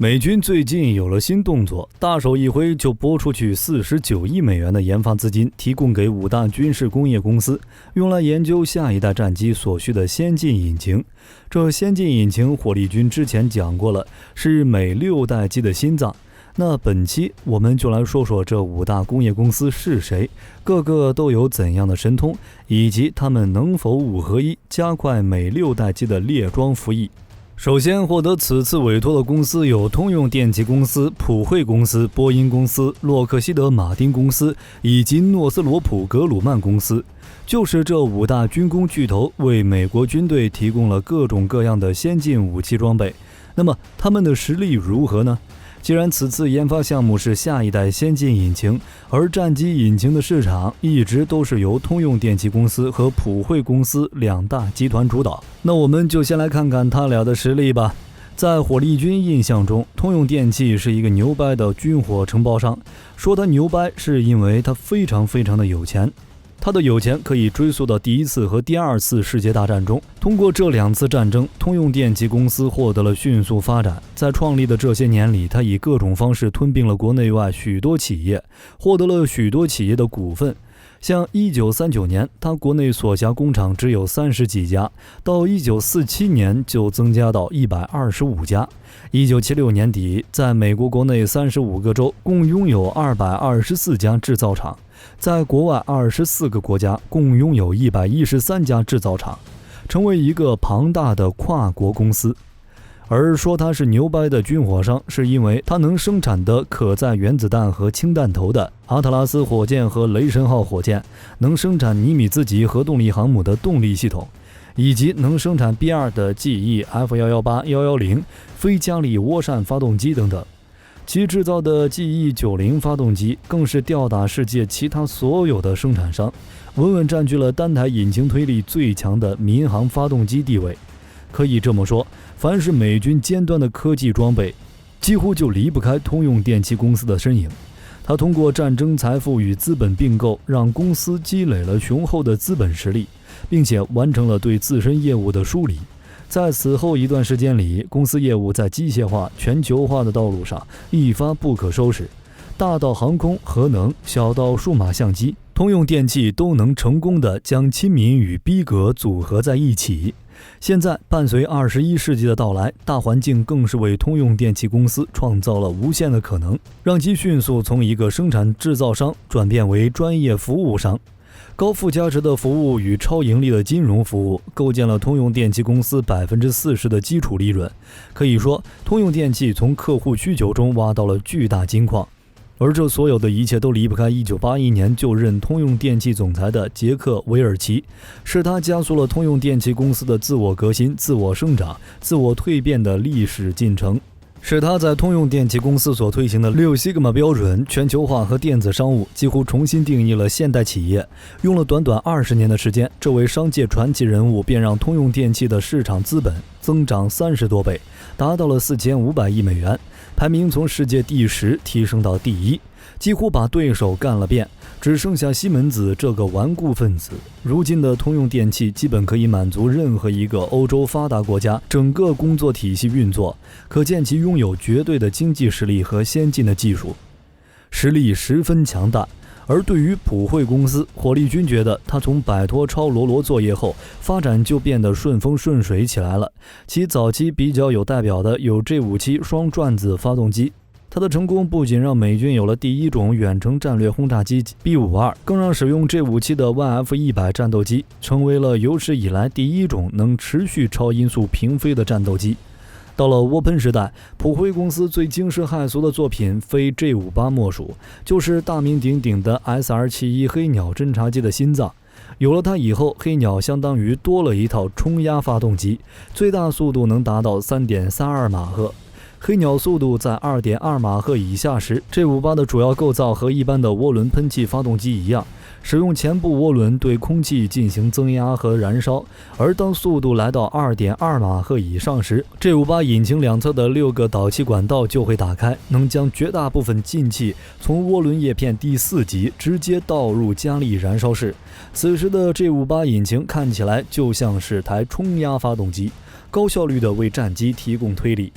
美军最近有了新动作，大手一挥就拨出去49亿美元的研发资金，提供给5大军事工业公司，用来研究下一代战机所需的先进引擎。这先进引擎，火力军之前讲过了，是美6代机的心脏。那本期我们就来说说这5大工业公司是谁，个个都有怎样的神通，以及他们能否5合1，加快美6代机的列装服役。首先获得此次委托的公司有通用电气公司、普惠公司、波音公司、洛克希德马丁公司以及诺斯罗普格鲁曼公司。就是这5大军工巨头为美国军队提供了各种各样的先进武器装备。那么他们的实力如何呢？既然此次研发项目是下一代先进引擎，而战机引擎的市场一直都是由通用电气公司和普惠公司2大集团主导，那我们就先来看看他俩的实力吧。在火力军印象中，通用电气是一个牛掰的军火承包商，说他牛掰是因为他非常的有钱。他的有钱可以追溯到第1次和第2次世界大战中，通过这2次战争，通用电气公司获得了迅速发展。在创立的这些年里，他以各种方式吞并了国内外许多企业，获得了许多企业的股份。像1939年，他国内所辖工厂只有30几家，到1947年就增加到125家。1976年底，在美国国内35个州共拥有224家制造厂，在国外24个国家共拥有113家制造厂，成为一个庞大的跨国公司。而说它是牛掰的军火商，是因为它能生产的可载原子弹和氢弹头的阿特拉斯火箭和雷神号火箭，能生产尼米兹级核动力航母的动力系统，以及能生产 B2 的 GE F118-110 非加力涡扇发动机等等。其制造的 GE90 发动机更是吊打世界其他所有的生产商，稳稳占据了单台引擎推力最强的民航发动机地位。可以这么说，凡是美军尖端的科技装备，几乎就离不开通用电气公司的身影。他通过战争财富与资本并购，让公司积累了雄厚的资本实力，并且完成了对自身业务的梳理。在此后一段时间里，公司业务在机械化、全球化的道路上一发不可收拾，大到航空、核能，小到数码相机，通用电气都能成功地将亲民与逼格组合在一起。现在伴随21世纪的到来，大环境更是为通用电气公司创造了无限的可能，让其迅速从一个生产制造商转变为专业服务商。高附加值的服务与超盈利的金融服务，构建了通用电气公司40%的基础利润。可以说，通用电气从客户需求中挖到了巨大金矿。而这所有的一切都离不开1981年就任通用电气总裁的杰克·韦尔奇，是他加速了通用电气公司的自我革新、自我生长、自我蜕变的历史进程，是他在通用电气公司所推行的6西格玛标准、全球化和电子商务几乎重新定义了现代企业。用了短短20年的时间，这位商界传奇人物便让通用电气的市场资本增长30多倍，达到了4500亿美元，排名从世界第10提升到第1，几乎把对手干了遍，只剩下西门子这个顽固分子。如今的通用电气基本可以满足任何一个欧洲发达国家整个工作体系运作，可见其拥有绝对的经济实力和先进的技术，实力十分强大。而对于普惠公司，火力军觉得他从摆脱超罗罗作业后，发展就变得顺风顺水起来了。其早期比较有代表的有 G57 双转子发动机，它的成功不仅让美军有了第1种远程战略轰炸机 B-52， 更让使用 G57 的 YF-100 战斗机成为了有史以来第1种能持续超音速平飞的战斗机。到了涡喷时代，普惠公司最惊世骇俗的作品非 G58 莫属，就是大名鼎鼎的 SR-71 黑鸟侦察机的心脏。有了它以后，黑鸟相当于多了一套冲压发动机，最大速度能达到 3.32 马赫。黑鸟速度在 2.2 马赫以下时， G58 的主要构造和一般的涡轮喷气发动机一样，使用前部涡轮对空气进行增压和燃烧，而当速度来到 2.2 马赫以上时， G58 引擎两侧的6个导气管道就会打开，能将绝大部分进气从涡轮叶片第4级直接倒入加力燃烧室。此时的 G58 引擎看起来就像是台冲压发动机，高效率地为战机提供推力。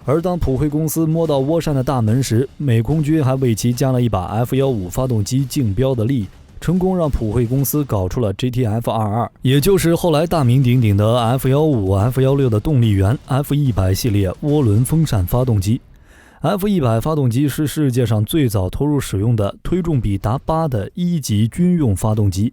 而当普惠公司摸到涡扇的大门时，美空军还为其加了一把 F-15发动机竞标的力，成功让普惠公司搞出了 GTF-22， 也就是后来大名鼎鼎的 F-15、F-16的动力源 F-100 系列涡轮风扇发动机。F-100 发动机是世界上最早投入使用的推重比达8的1级军用发动机。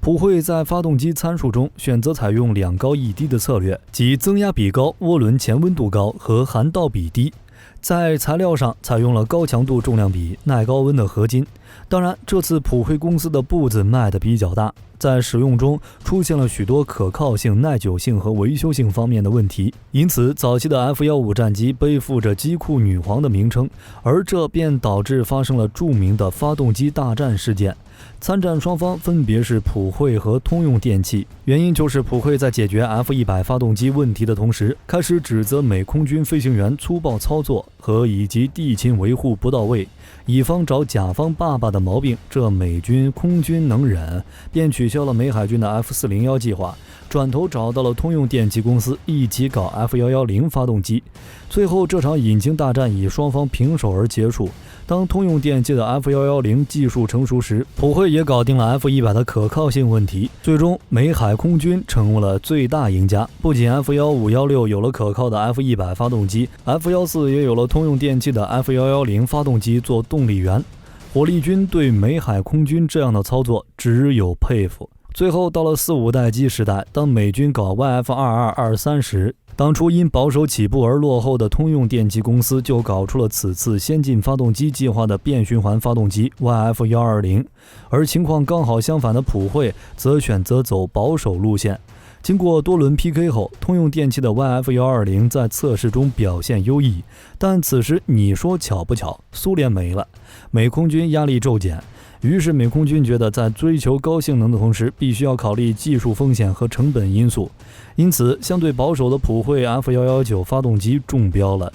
普惠在发动机参数中选择采用2高1低的策略，即增压比高、涡轮前温度高和涵道比低。在材料上采用了高强度重量比、耐高温的合金。当然，这次普惠公司的步子迈得比较大，在使用中出现了许多可靠性、耐久性和维修性方面的问题，因此早期的 F-15战机背负着机库女皇的名称，而这便导致发生了著名的发动机大战事件。参战双方分别是普惠和通用电气，原因就是普惠在解决 F-100 发动机问题的同时，开始指责美空军飞行员粗暴操作以及地勤维护不到位，乙方找甲方爸爸的毛病，这美军空军能忍，便取消了美海军的 F-401计划，转头找到了通用电气公司一起搞 F-110发动机。最后这场引擎大战以双方平手而结束。当通用电气的 F-110技术成熟时，普惠也搞定了 F-100的可靠性问题，最终美海空军成为了最大赢家。不仅 F-15、16有了可靠的 F-100 发动机， F-14也有了通用电气的 F-110发动机做动力源。火力军对美海空军这样的操作只有佩服。最后到了4、5代机时代，当美军搞 YF-22、23时，当初因保守起步而落后的通用电气公司就搞出了此次先进发动机计划的变循环发动机 YF-120， 而情况刚好相反的普惠则选择走保守路线。经过多轮 PK 后，通用电气的 YF-120 在测试中表现优异，但此时你说巧不巧，苏联没了，美空军压力骤减。于是美空军觉得在追求高性能的同时，必须要考虑技术风险和成本因素，因此相对保守的普惠 F-119 发动机中标了。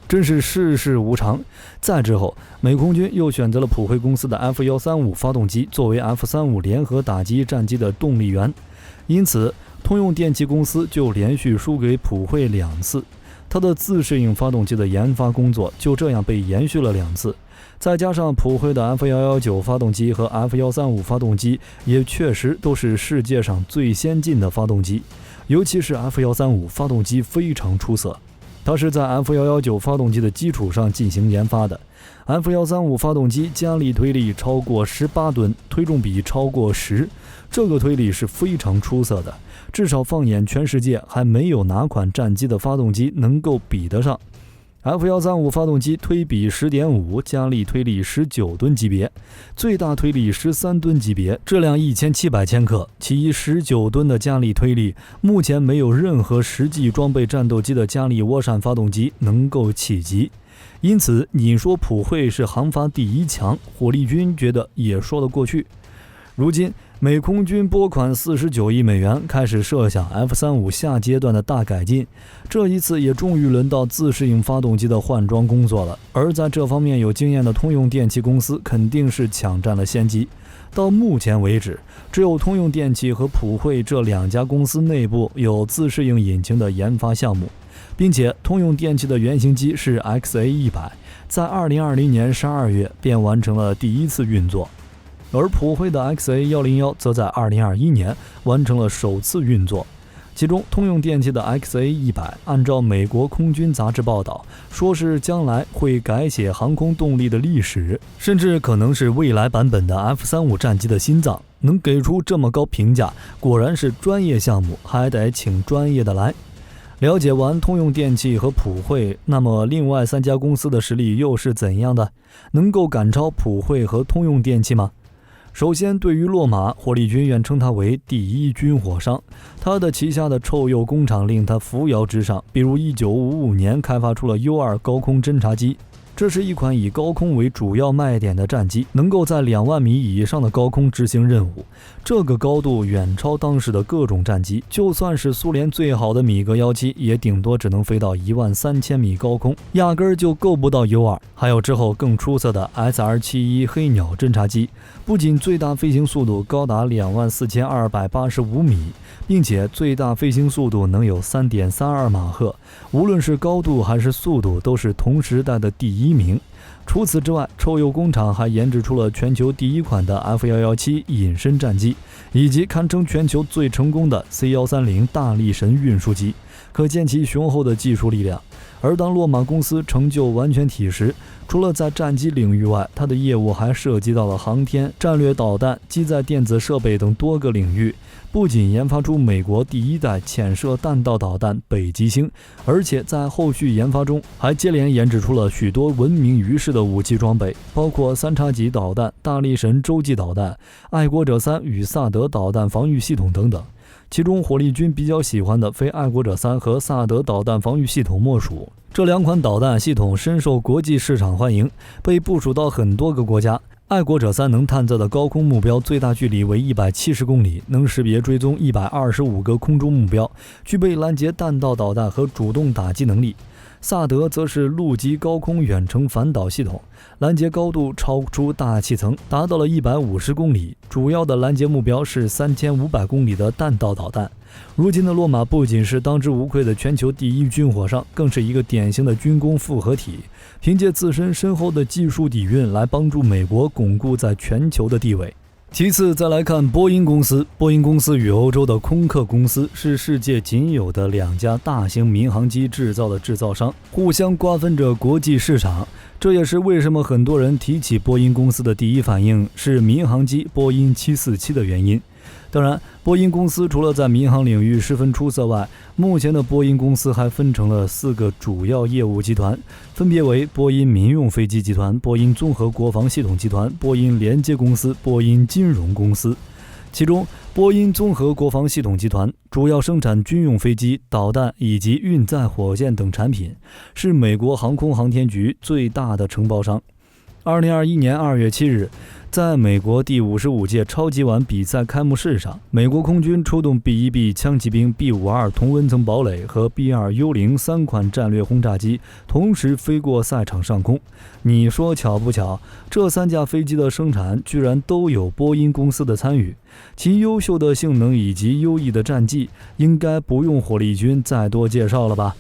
真是世事无常。再之后，美空军又选择了普惠公司的 F-135 发动机作为 F-35联合打击战机的动力源，因此通用电气公司就连续输给普惠2次，它的自适应发动机的研发工作就这样被延续了2次。再加上普惠的 F-119 发动机和 F-135 发动机也确实都是世界上最先进的发动机，尤其是 F-135 发动机非常出色，它是在 F-119 发动机的基础上进行研发的。F-135 发动机加力推力超过18吨，推重比超过10，这个推力是非常出色的，至少放眼全世界还没有哪款战机的发动机能够比得上。F-135 发动机推比 10.5， 加力推力19吨级别，最大推力13吨级别，质量1700千克，其19吨的加力推力，目前没有任何实际装备战斗机的加力涡扇发动机能够企及。因此你说普惠是航发第一强，火力军觉得也说得过去。如今美空军拨款49亿美元，开始设想 F-35下阶段的大改进，这一次也终于轮到自适应发动机的换装工作了。而在这方面有经验的通用电气公司肯定是抢占了先机。到目前为止，只有通用电气和普惠这2家公司内部有自适应引擎的研发项目，并且通用电气的原型机是 XA100， 在2020年12月便完成了第1次运作。而普惠的 XA101 则在2021年完成了首次运作。其中通用电气的 XA100 按照美国空军杂志报道，说是将来会改写航空动力的历史，甚至可能是未来版本的 F-35战机的心脏。能给出这么高评价，果然是专业项目，还得请专业的来。了解完通用电气和普惠，那么另外3家公司的实力又是怎样的？能够赶超普惠和通用电气吗？首先，对于洛马，火力军愿称它为第一军火商，它的旗下的臭鼬工厂令它扶摇直上，比如1955年开发出了 U-2 高空侦察机，这是一款以高空为主要卖点的战机，能够在2万米以上的高空执行任务。这个高度远超当时的各种战机，就算是苏联最好的米格17，也顶多只能飞到13000米高空，压根儿就够不到 U2。还有之后更出色的 SR-71 黑鸟侦察机，不仅最大飞行速度高达24285米，并且最大飞行速度能有 3.32 马赫，无论是高度还是速度都是同时代的第1名。除此之外，臭鼬工厂还研制出了全球第1款的 F117 隐身战机，以及堪称全球最成功的 C130 大力神运输机，可见其雄厚的技术力量。而当洛马公司成就完全体时，除了在战机领域外，它的业务还涉及到了航天、战略导弹、机载电子设备等多个领域。不仅研发出美国第1代潜射弹道导弹北极星，而且在后续研发中还接连研制出了许多闻名于世的武器装备，包括3叉戟导弹、大力神洲际导弹、爱国者3与萨德导弹防御系统等等。其中火力军比较喜欢的非爱国者3和萨德导弹防御系统莫属。这2款导弹系统深受国际市场欢迎，被部署到很多个国家。爱国者3能探测的高空目标最大距离为170公里，能识别追踪125个空中目标，具备拦截弹道导弹和主动打击能力。萨德则是陆基高空远程反导系统，拦截高度超出大气层，达到了150公里，主要的拦截目标是3500公里的弹道导弹。如今的洛马不仅是当之无愧的全球第1军火商，更是一个典型的军工复合体，凭借自身深厚的技术底蕴来帮助美国巩固在全球的地位。其次再来看波音公司，波音公司与欧洲的空客公司是世界仅有的2家大型民航机制造的制造商，互相瓜分着国际市场。这也是为什么很多人提起波音公司的第一反应是民航机波音747的原因。当然，波音公司除了在民航领域十分出色外，目前的波音公司还分成了4个主要业务集团，分别为波音民用飞机集团、波音综合国防系统集团、波音连接公司、波音金融公司。其中，波音综合国防系统集团主要生产军用飞机、导弹以及运载火箭等产品，是美国航空航天局最大的承包商。2021年2月7日，在美国第55届超级碗比赛开幕式上，美国空军出动 B-1B 枪骑兵、B-52同温层堡垒和 B-2 幽灵3款战略轰炸机同时飞过赛场上空。你说巧不巧，这3架飞机的生产居然都有波音公司的参与，其优秀的性能以及优异的战绩，应该不用火力军再多介绍了吧。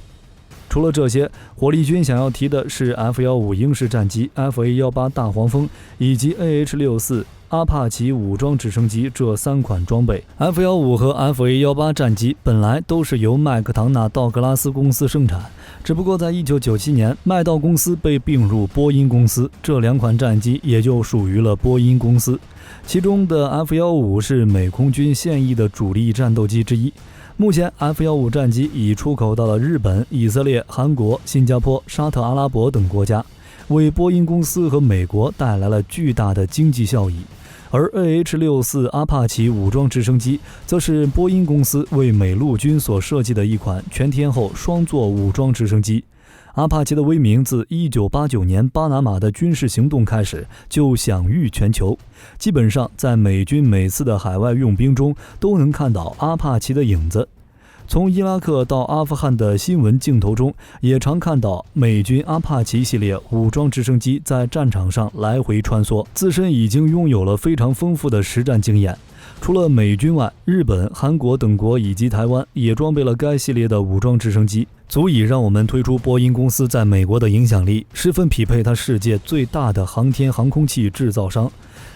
除了这些，火力军想要提的是 F-15 鹰式战机、FA-18 大黄蜂以及 AH-64 阿帕奇武装直升机这3款装备。F-15和 FA-18 战机本来都是由麦克唐纳道格拉斯公司生产，只不过在1997年，麦道公司被并入波音公司，这2款战机也就属于了波音公司。其中的 F-15 是美空军现役的主力战斗机之一。目前 F-15 战机已出口到了日本、以色列、韩国、新加坡、沙特阿拉伯等国家，为波音公司和美国带来了巨大的经济效益。而 AH-64 阿帕奇武装直升机则是波音公司为美陆军所设计的一款全天候双座武装直升机。阿帕奇的威名自1989年巴拿马的军事行动开始就享誉全球，基本上在美军每次的海外用兵中都能看到阿帕奇的影子。从伊拉克到阿富汗的新闻镜头中，也常看到美军阿帕奇系列武装直升机在战场上来回穿梭，自身已经拥有了非常丰富的实战经验。除了美军外，日本、韩国等国以及台湾也装备了该系列的武装直升机，足以让我们推出波音公司在美国的影响力，十分匹配它世界最大的航天航空器制造商、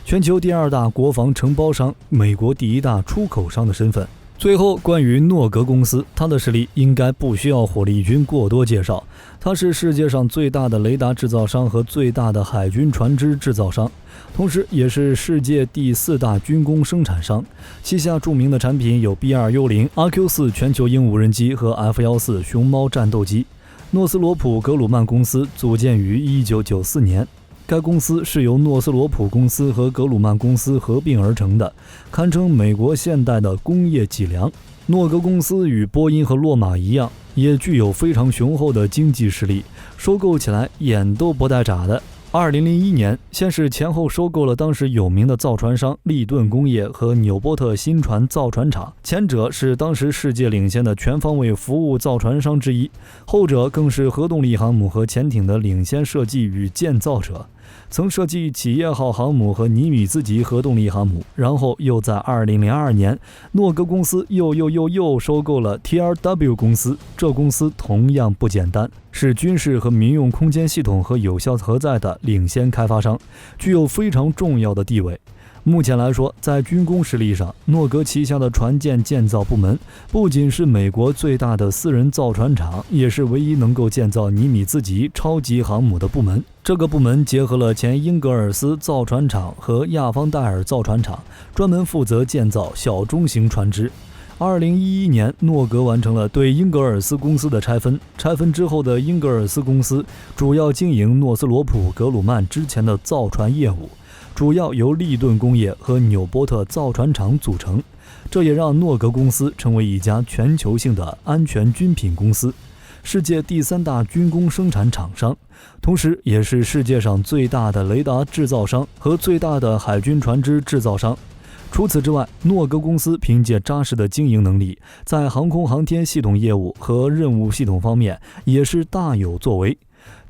全球第2大国防承包商、美国第1大出口商的身份。最后，关于诺格公司，它的实力应该不需要火力军过多介绍。它是世界上最大的雷达制造商和最大的海军船只制造商，同时也是世界第4大军工生产商。旗下著名的产品有 B-2 幽灵、阿 Q-4 全球鹰无人机和 F-14 熊猫战斗机。诺斯罗普格鲁曼公司组建于1994年。该公司是由诺斯罗普公司和格鲁曼公司合并而成的，堪称美国现代的工业脊梁。诺格公司与波音和洛马一样，也具有非常雄厚的经济实力，收购起来眼都不带眨的。2001年，先是前后收购了当时有名的造船商利顿工业和纽波特新船造船厂，前者是当时世界领先的全方位服务造船商之一，后者更是核动力航母和潜艇的领先设计与建造者。曾设计企业号航母和尼米兹级核动力航母，然后又在2002年，诺格公司又收购了 TRW 公司。这公司同样不简单，是军事和民用空间系统和有效核载的领先开发商，具有非常重要的地位。目前来说，在军工实力上，诺格旗下的船舰建造部门不仅是美国最大的私人造船厂，也是唯一能够建造尼米兹级超级航母的部门。这个部门结合了前英格尔斯造船厂和亚方戴尔造船厂，专门负责建造小中型船只。2011年，诺格完成了对英格尔斯公司的拆分。拆分之后的英格尔斯公司主要经营诺斯罗普、格鲁曼之前的造船业务，主要由利顿工业和纽波特造船厂组成。这也让诺格公司成为一家全球性的安全军品公司，世界第3大军工生产厂商，同时也是世界上最大的雷达制造商和最大的海军船只制造商。除此之外，诺格公司凭借扎实的经营能力，在航空航天系统业务和任务系统方面也是大有作为。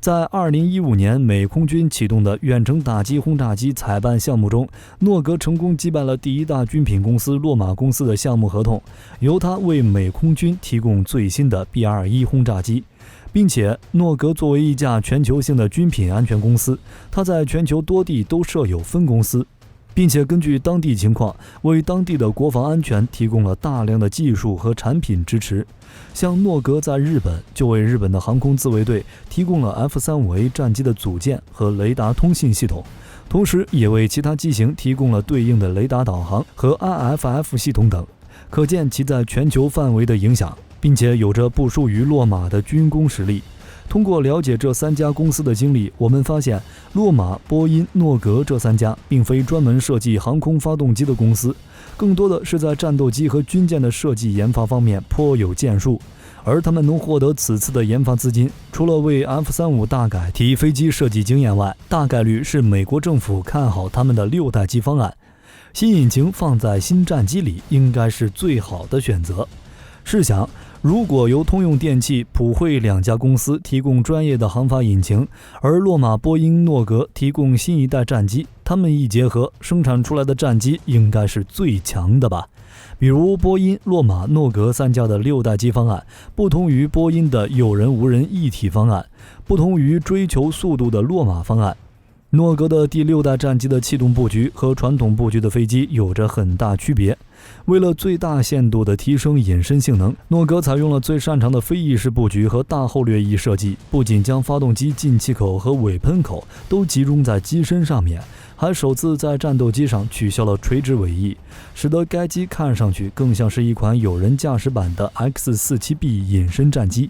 在2015年美空军启动的远程打击轰炸机采办项目中，诺格成功击败了第1大军品公司洛马公司的项目合同，由他为美空军提供最新的 B-21轰炸机。并且诺格作为一家全球性的军品安全公司，它在全球多地都设有分公司，并且根据当地情况为当地的国防安全提供了大量的技术和产品支持。像诺格在日本就为日本的航空自卫队提供了 F-35A 战机的组件和雷达通信系统，同时也为其他机型提供了对应的雷达导航和 IFF 系统等，可见其在全球范围的影响，并且有着不输于洛马的军工实力。通过了解这3家公司的经历，我们发现洛马、波音、诺格这3家并非专门设计航空发动机的公司，更多的是在战斗机和军舰的设计研发方面颇有建树。而他们能获得此次的研发资金，除了为 F-35大改提飞机设计经验外，大概率是美国政府看好他们的6代机方案。新引擎放在新战机里应该是最好的选择。试想，如果由通用电气、普惠2家公司提供专业的航法引擎，而洛马、波音、诺格提供新一代战机，他们一结合，生产出来的战机应该是最强的吧。比如波音、洛马、诺格3家的6代机方案，不同于波音的有人无人一体方案，不同于追求速度的洛马方案。诺格的第6代战机的气动布局和传统布局的飞机有着很大区别。为了最大限度地提升隐身性能，诺格采用了最擅长的飞翼式布局和大后掠翼设计，不仅将发动机进气口和尾喷口都集中在机身上面，还首次在战斗机上取消了垂直尾翼，使得该机看上去更像是一款有人驾驶版的 X-47B 隐身战机。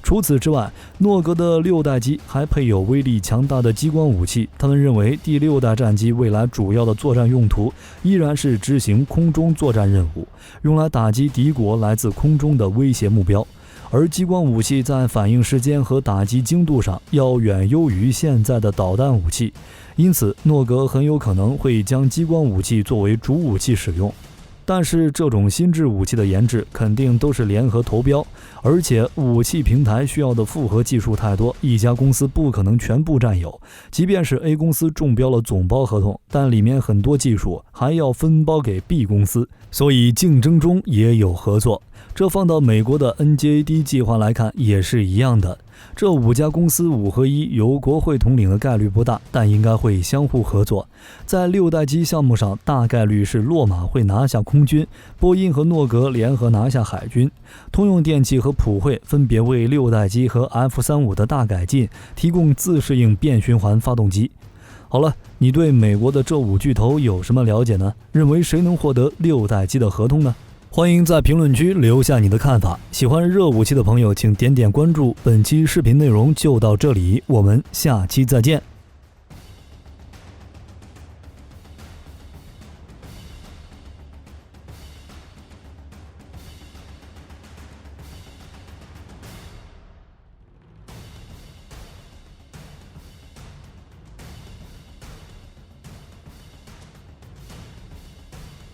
除此之外，诺格的6代机还配有威力强大的激光武器，他们认为第6代战机未来主要的作战用途依然是执行空中作战任务，用来打击敌国来自空中的威胁目标，而激光武器在反应时间和打击精度上要远优于现在的导弹武器，因此诺格很有可能会将激光武器作为主武器使用。但是这种新制武器的研制肯定都是联合投标，而且武器平台需要的复合技术太多，一家公司不可能全部占有。即便是 A 公司中标了总包合同，但里面很多技术还要分包给 B 公司，所以竞争中也有合作。这放到美国的 NGAD 计划来看也是一样的。这5家公司5合1由国会统领的概率不大，但应该会相互合作。在6代机项目上，大概率是洛马会拿下空军，波音和诺格联合拿下海军，通用电气和普惠分别为6代机和 F-35的大改进提供自适应变循环发动机。好了，你对美国的这5巨头有什么了解呢？认为谁能获得6代机的合同呢？欢迎在评论区留下你的看法。喜欢热武器的朋友请点点关注。本期视频内容就到这里，我们下期再见。